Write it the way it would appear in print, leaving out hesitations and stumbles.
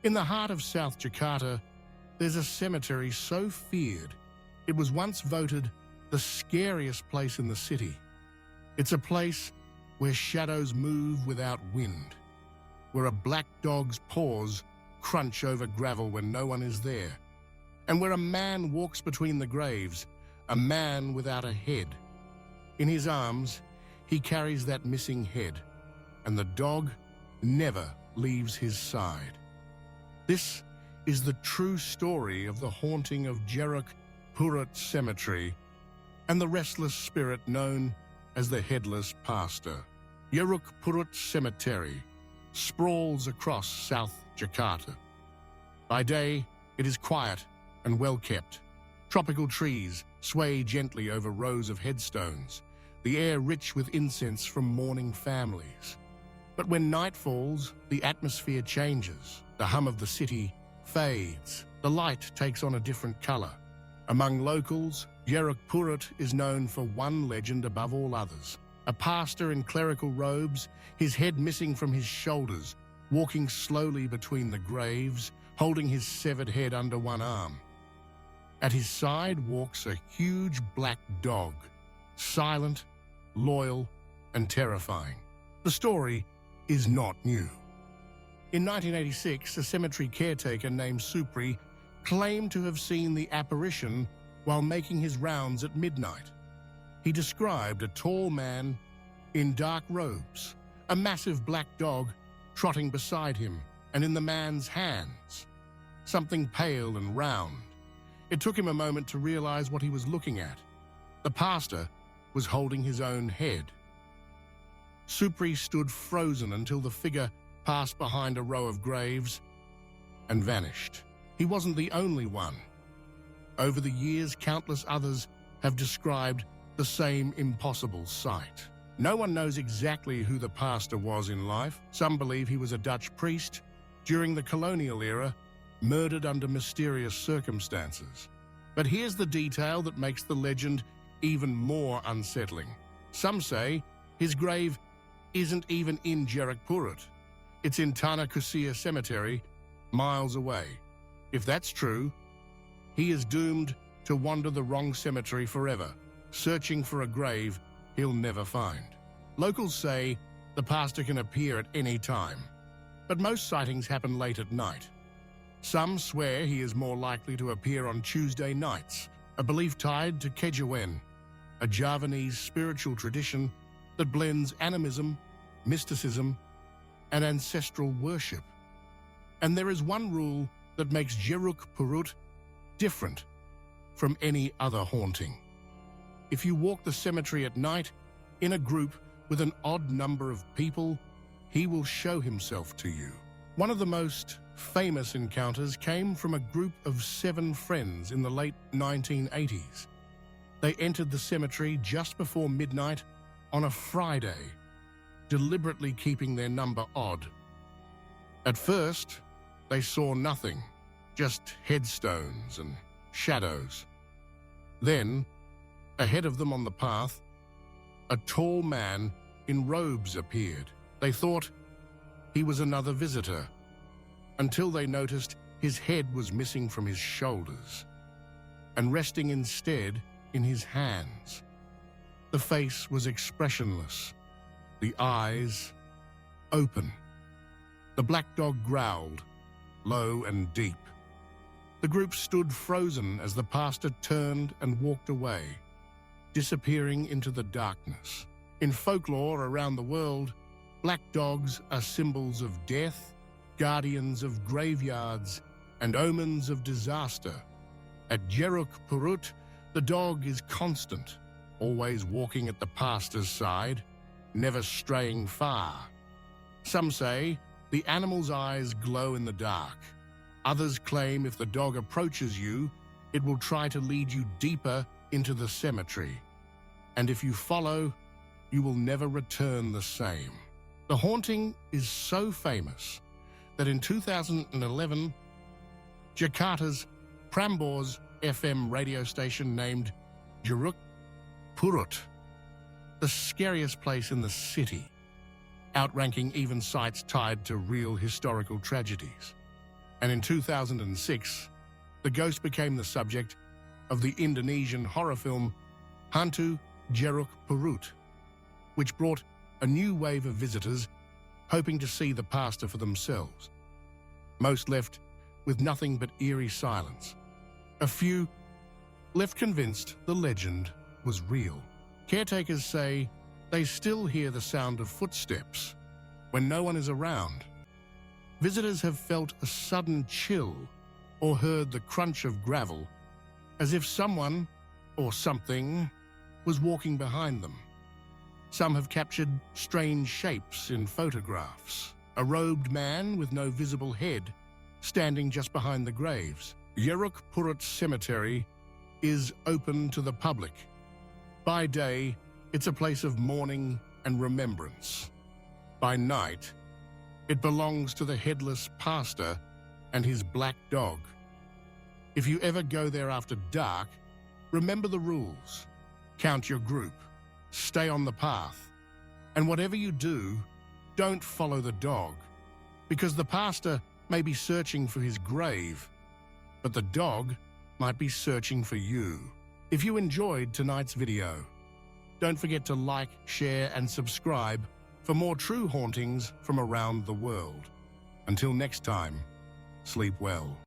In the heart of South Jakarta, there's a cemetery so feared, it was once voted the scariest place in the city. It's a place where shadows move without wind, where a black dog's paws crunch over gravel when no one is there, and where a man walks between the graves, a man without a head. In his arms, he carries that missing head, and the dog never leaves his side. This is the true story of the haunting of Jeruk Purut Cemetery and the restless spirit known as the Headless Pastor. Jeruk Purut Cemetery sprawls across South Jakarta. By day, it is quiet and well-kept. Tropical trees sway gently over rows of headstones, the air rich with incense from mourning families. But when night falls, the atmosphere changes. The hum of the city fades. The light takes on a different color. Among locals, Jeruk Purut is known for one legend above all others. A pastor in clerical robes, his head missing from his shoulders, walking slowly between the graves, holding his severed head under one arm. At his side walks a huge black dog, silent, loyal, and terrifying. The story is not new. In 1986, a cemetery caretaker named Supri claimed to have seen the apparition while making his rounds at midnight. He described a tall man in dark robes, a massive black dog trotting beside him, and in the man's hands, something pale and round. It took him a moment to realize what he was looking at. The pastor was holding his own head. Supri stood frozen until the figure passed behind a row of graves and vanished. He wasn't the only one. Over the years, countless others have described the same impossible sight. No one knows exactly who the pastor was in life. Some believe he was a Dutch priest during the colonial era, murdered under mysterious circumstances. But here's the detail that makes the legend even more unsettling. Some say his grave isn't even in Jeruk Purut. It's in Tanah Kusir Cemetery, miles away. If that's true, he is doomed to wander the wrong cemetery forever, searching for a grave he'll never find. Locals say the pastor can appear at any time, but most sightings happen late at night. Some swear he is more likely to appear on Tuesday nights, a belief tied to Kejawen, a Javanese spiritual tradition that blends animism, mysticism, and ancestral worship. And there is one rule that makes Jeruk Purut different from any other haunting. If you walk the cemetery at night in a group with an odd number of people, he will show himself to you. One of the most famous encounters came from a group of 7 friends in the late 1980s. They entered the cemetery just before midnight on a Friday, deliberately keeping their number odd. At first, they saw nothing, just headstones and shadows. Then, ahead of them on the path, a tall man in robes appeared. They thought he was another visitor, until they noticed his head was missing from his shoulders and resting instead in his hands. The face was expressionless, the eyes open. The black dog growled, low and deep. The group stood frozen as the pastor turned and walked away, disappearing into the darkness. In folklore around the world, black dogs are symbols of death, guardians of graveyards, and omens of disaster. At Jeruk Purut, the dog is constant, always walking at the pastor's side, never straying far. Some say the animal's eyes glow in the dark. Others claim if the dog approaches you, it will try to lead you deeper into the cemetery. And if you follow, you will never return the same. The haunting is so famous that in 2011, Jakarta's Prambors FM radio station named Jeruk Purut the scariest place in the city, outranking even sites tied to real historical tragedies. And in 2006, the ghost became the subject of the Indonesian horror film Hantu Jeruk Purut, which brought a new wave of visitors hoping to see the pastor for themselves. Most left with nothing but eerie silence. A few left convinced the legend was real. Caretakers say they still hear the sound of footsteps when no one is around. Visitors have felt a sudden chill or heard the crunch of gravel, as if someone or something was walking behind them. Some have captured strange shapes in photographs. A robed man with no visible head standing just behind the graves. Jeruk Purut Cemetery is open to the public. By day, it's a place of mourning and remembrance. By night, it belongs to the headless pastor and his black dog. If you ever go there after dark, remember the rules. Count your group, stay on the path, and whatever you do, don't follow the dog, because the pastor may be searching for his grave, but the dog might be searching for you. If you enjoyed tonight's video, don't forget to like, share, and subscribe for more true hauntings from around the world. Until next time, sleep well.